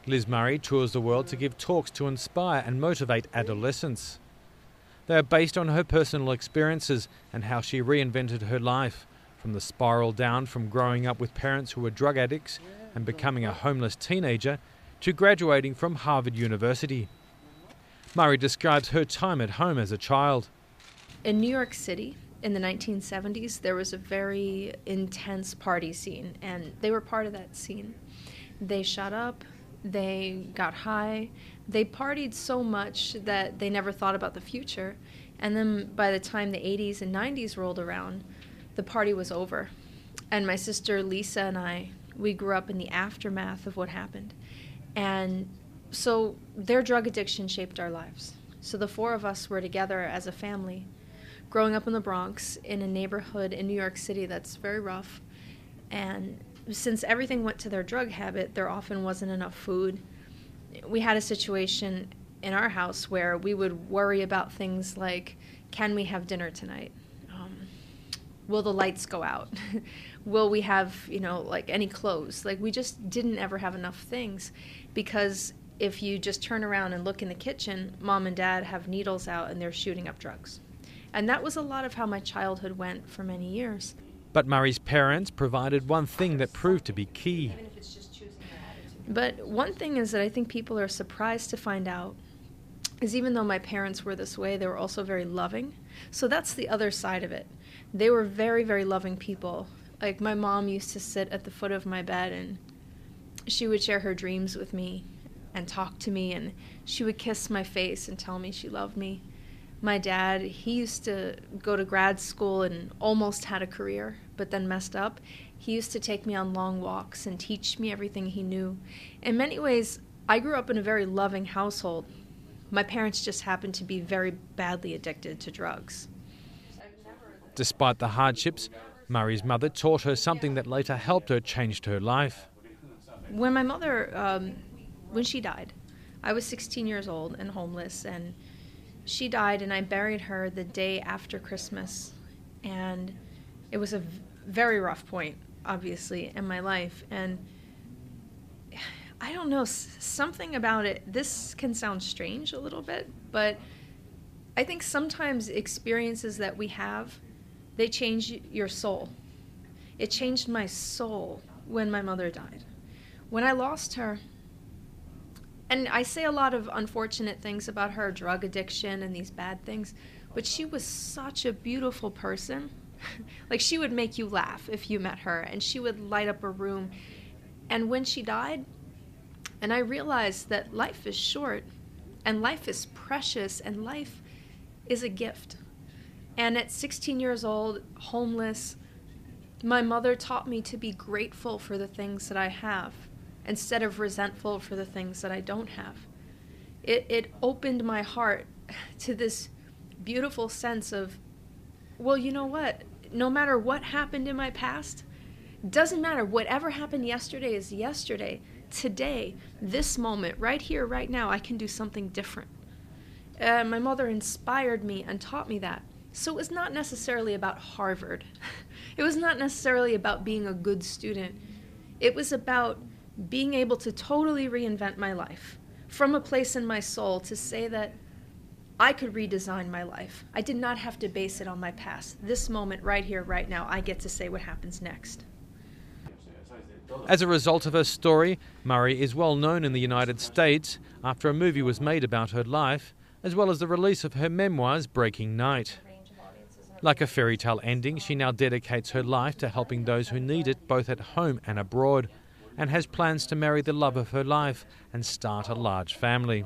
Liz Murray tours the world to give talks to inspire and motivate adolescents. They are based on her personal experiences and how she reinvented her life, from the spiral down from growing up with parents who were drug addicts and becoming a homeless teenager to graduating from Harvard University. Murray describes her time at home as a child. In New York City, in the 1970s, there was a very intense party scene, and they were part of that scene. They shot up, they got high, they partied so much that they never thought about the future. And then by the time the 80s and 90s rolled around, the party was over. And my sister Lisa and I, we grew up in the aftermath of what happened. And so their drug addiction shaped our lives. So the four of us were together as a family, growing up in the Bronx, in a neighborhood in New York City that's very rough. And since everything went to their drug habit, there often wasn't enough food. We had a situation in our house where we would worry about things like, can we have dinner tonight? Will the lights go out? Will we have, like any clothes? Like, we just didn't ever have enough things, because if you just turn around and look in the kitchen, mom and dad have needles out and they're shooting up drugs. And that was a lot of how my childhood went for many years. But Murray's parents provided one thing that proved to be key. But one thing is that I think people are surprised to find out is, even though my parents were this way, they were also very loving. So that's the other side of it. They were very, very loving people. Like, my mom used to sit at the foot of my bed and she would share her dreams with me and talk to me, and she would kiss my face and tell me she loved me. My dad, he used to go to grad school and almost had a career, but then messed up. He used to take me on long walks and teach me everything he knew. In many ways, I grew up in a very loving household. My parents just happened to be very badly addicted to drugs. Despite the hardships, Murray's mother taught her something that later helped her change her life. When my mother, when she died, I was 16 years old and homeless, and she died, and I buried her the day after Christmas. And it was a very rough point, obviously, in my life. And I don't know, something about it, this can sound strange a little bit, but I think sometimes experiences that we have, they change your soul. It changed my soul when my mother died. When I lost her, and I say a lot of unfortunate things about her, drug addiction and these bad things, but she was such a beautiful person. Like, she would make you laugh if you met her, and she would light up a room. And when she died, and I realized that life is short, and life is precious, and life is a gift. And at 16 years old, homeless, my mother taught me to be grateful for the things that I have, instead of resentful for the things that I don't have. It opened my heart to this beautiful sense of, well, you know what? No matter what happened in my past, doesn't matter. Whatever happened yesterday is yesterday. Today, this moment, right here, right now, I can do something different. My mother inspired me and taught me that. So it was not necessarily about Harvard. It was not necessarily about being a good student. It was about being able to totally reinvent my life from a place in my soul to say that I could redesign my life. I did not have to base it on my past. This moment, right here, right now, I get to say what happens next. As a result of her story, Murray is well known in the United States after a movie was made about her life, as well as the release of her memoirs, Breaking Night. Like a fairy tale ending, she now dedicates her life to helping those who need it, both at home and abroad, and has plans to marry the love of her life and start a large family.